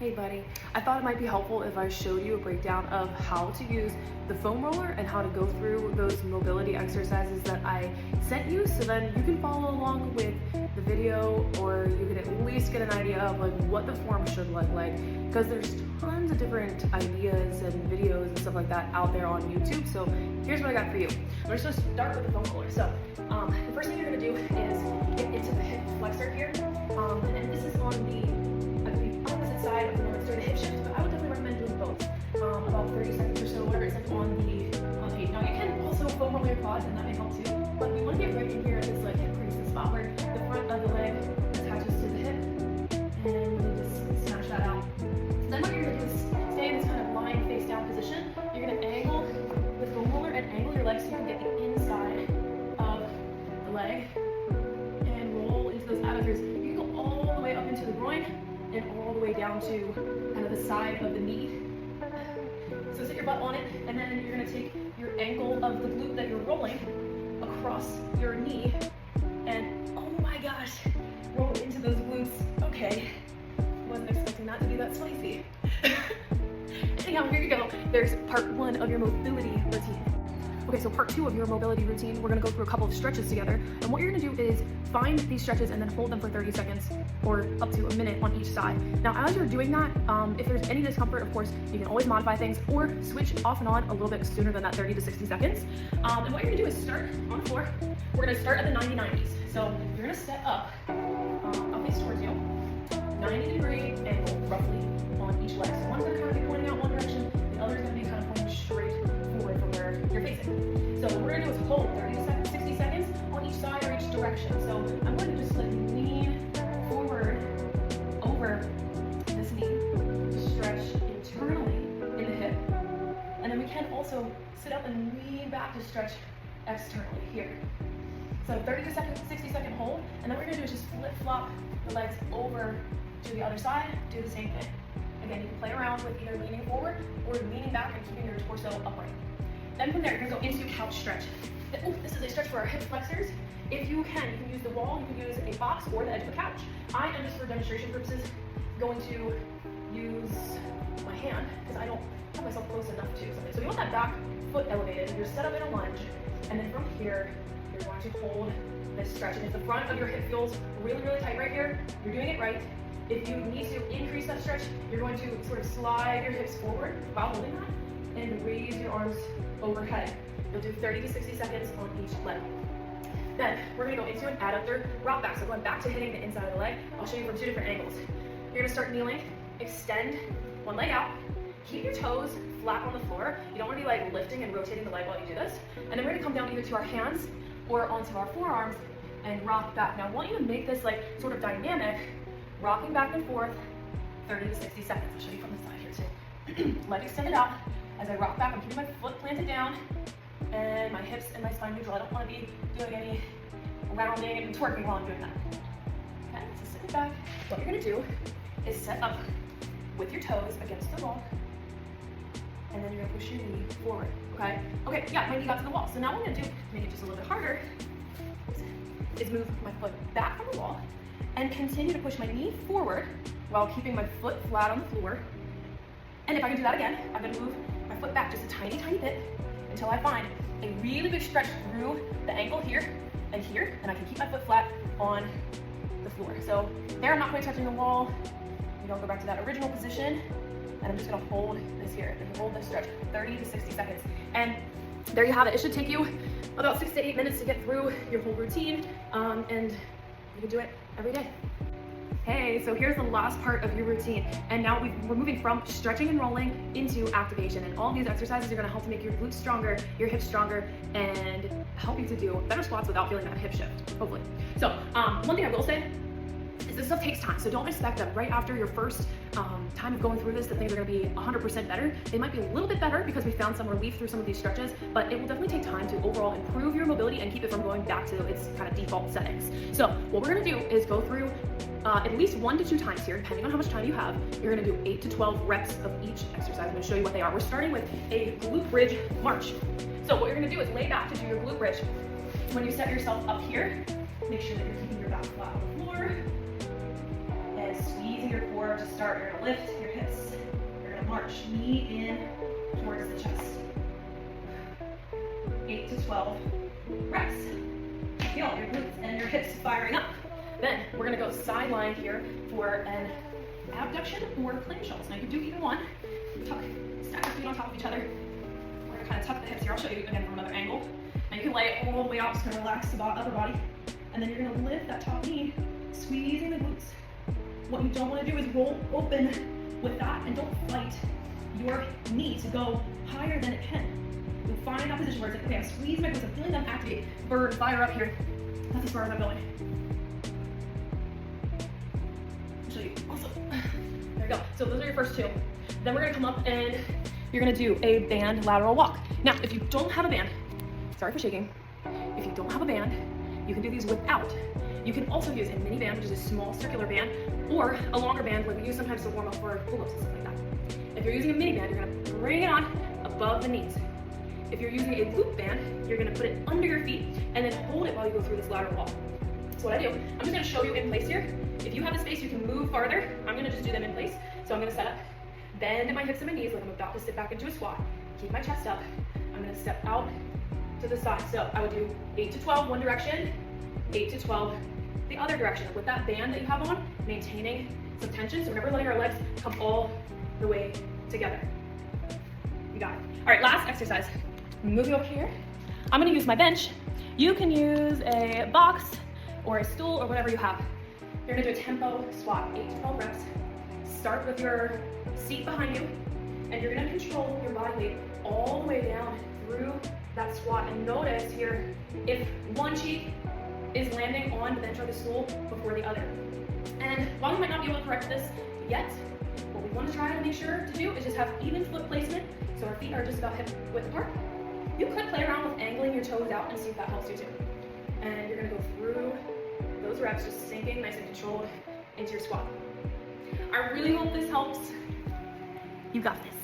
Hey buddy, I thought it might be helpful if I showed you a breakdown of how to use the foam roller and how to go through those mobility exercises that I sent you, so then you can follow along with the video, or you can at least get an idea of like what the form should look like, because there's tons of different ideas and videos and stuff like that out there on YouTube. So here's what I got for you. We're just gonna start with the foam roller. So the first thing you're gonna do is get into the hip flexor here, and then this is on the opposite side of the one during the hip shift, but I would definitely recommend doing both. About 30 seconds or so, whatever it's like on the page. Now you can also foam roll your quads, and that may help too. But we want to get right in here at this like hip crease, the spot where the front of the leg attaches to the hip, and you just smash that out. So then what you're gonna do is stay in this kind of lying face down position. You're gonna angle the foam roller and angle your legs so you can get the inside of the leg and roll into those adductors. You can go all the way up into the groin and all the way down to kind of the side of the knee. So sit your butt on it, and then you're gonna take your ankle of the glute that you're rolling across your knee, and oh my gosh, roll into those glutes. Okay, wasn't expecting that to be that spicy. Anyhow, here you go. There's part one of your mobility routine. Okay, so part two of your mobility routine, we're gonna go through a couple of stretches together. And what you're gonna do is find these stretches and then hold them for 30 seconds or up to a minute on each side. Now, as you're doing that, if there's any discomfort, of course, you can always modify things or switch off and on a little bit sooner than that 30 to 60 seconds. And what you're gonna do is start on the floor. We're gonna start at the 90-90s. So you're gonna set up, I'll face towards you, 90-degree angle roughly on each leg. So one's gonna kind of be pointing out one direction, the other's gonna be kind of pointing straight forward from where you're facing. So what we're gonna do is hold 30 to 60 seconds on each side or each direction. So I'm going to just like lean forward over this knee, stretch internally in the hip, and then we can also sit up and lean back to stretch externally here. So 30 to 60 second hold, and then what we're gonna do is just flip flop the legs over to the other side, do the same thing. Again, you can play around with either leaning forward or leaning back and keeping your torso upright. Then from there, you're gonna go into couch stretch. This is a stretch for our hip flexors. If you can use the wall, you can use a box or the edge of a couch. I am, just for demonstration purposes, going to use my hand because I don't have myself close enough to something. So you want that back foot elevated. You're set up in a lunge, and then from here, you're going to hold this stretch. And if the front of your hip feels really, really tight right here, you're doing it right. If you need to increase that stretch, you're going to sort of slide your hips forward while holding that and raise your arms overhead. You'll do 30 to 60 seconds on each leg. Then we're gonna go into an adductor rock back. So going back to hitting the inside of the leg. I'll show you from two different angles. You're gonna start kneeling, extend one leg out, keep your toes flat on the floor. You don't wanna be like lifting and rotating the leg while you do this. And then we're gonna come down either to our hands or onto our forearms and rock back. Now I want you to make this like sort of dynamic, rocking back and forth, 30 to 60 seconds. I'll show you from the side here too. Leg extended out. As I rock back, I'm keeping my foot planted down and my hips and my spine neutral. I don't want to be doing any rounding and twerking while I'm doing that. Okay, so sit back. What you're going to do is set up with your toes against the wall, and then you're going to push your knee forward, okay? Okay, yeah, my knee got to the wall. So now what I'm going to do, to make it just a little bit harder, is move my foot back from the wall and continue to push my knee forward while keeping my foot flat on the floor. And if I can do that again, I'm going to move my foot back just a tiny, tiny bit until I find a really big stretch through the ankle here, and I can keep my foot flat on the floor. So there, I'm not quite touching the wall. You don't go back to that original position, and I'm just gonna hold this here, and hold this stretch 30 to 60 seconds. And there you have it. It should take you about 6 to 8 minutes to get through your whole routine, and you can do it every day. Hey, so here's the last part of your routine. And now we're moving from stretching and rolling into activation. And all these exercises are gonna help to make your glutes stronger, your hips stronger, and help you to do better squats without feeling that hip shift, hopefully. So one thing I will say is this stuff takes time. So don't expect that right after your first time of going through this, that things are gonna be 100% better. They might be a little bit better because we found some relief through some of these stretches, but it will definitely take time to overall improve your mobility and keep it from going back to its kind of default settings. So what we're gonna do is go through at least 1 to 2 times here, depending on how much time you have. You're gonna do 8 to 12 reps of each exercise. I'm gonna show you what they are. We're starting with a glute bridge march. So what you're gonna do is lay back to do your glute bridge. When you set yourself up here, make sure that you're keeping your back flat on the floor and squeezing your core or to start, you're gonna lift your hips. You're gonna march knee in towards the chest. 8 to 12 reps. Feel your glutes and your hips firing up. Then we're gonna go sideline here for an abduction or clamshells. Now you can do either one. Tuck, stack your feet on top of each other. We're gonna kind of tuck the hips here. I'll show you again from another angle. Now you can lay it all the way out, just gonna relax the upper body. And then you're gonna lift that top knee, squeezing the glutes. What you don't wanna do is roll open with that, and don't fight your knee to go higher than it can. You'll find that position where it's like, okay, I'm squeezing my glutes, I'm feeling them activate, burn, fire up here. That's as far as I'm going. I'll show you also. There you go. So those are your first two. Then we're gonna come up and you're gonna do a band lateral walk. Now, if you don't have a band, sorry for shaking. If you don't have a band, you can do these without. You can also use a mini band, which is a small circular band, or a longer band like we use sometimes to warm up for pull-ups and stuff like that. If you're using a mini band, you're gonna bring it on above the knees. If you're using a loop band, you're gonna put it under your feet and then hold it while you go through this lateral walk. So what I do, I'm just gonna show you in place here. If you have the space, you can move farther. I'm gonna just do them in place. So I'm gonna set up, bend my hips and my knees like I'm about to sit back into a squat. Keep my chest up. I'm gonna step out to the side. So I would do 8 to 12 one direction, 8 to 12 the other direction. With that band that you have on, maintaining some tension. So remember letting our legs come all the way together. You got it. All right, last exercise. Moving over here. I'm gonna use my bench. You can use a box or a stool or whatever you have. You're gonna do a tempo squat, 8 to 12 reps. Start with your seat behind you, and you're gonna control your body weight all the way down through that squat. And notice here, if one cheek is landing on the bench or the stool before the other. And while you might not be able to correct this yet, what we want to try to make sure to do is just have even foot placement, so our feet are just about hip width apart. You could play around with angling your toes out and see if that helps you too. And you're gonna go through those reps, just sinking nice and controlled into your squat. I really hope this helps. You got this.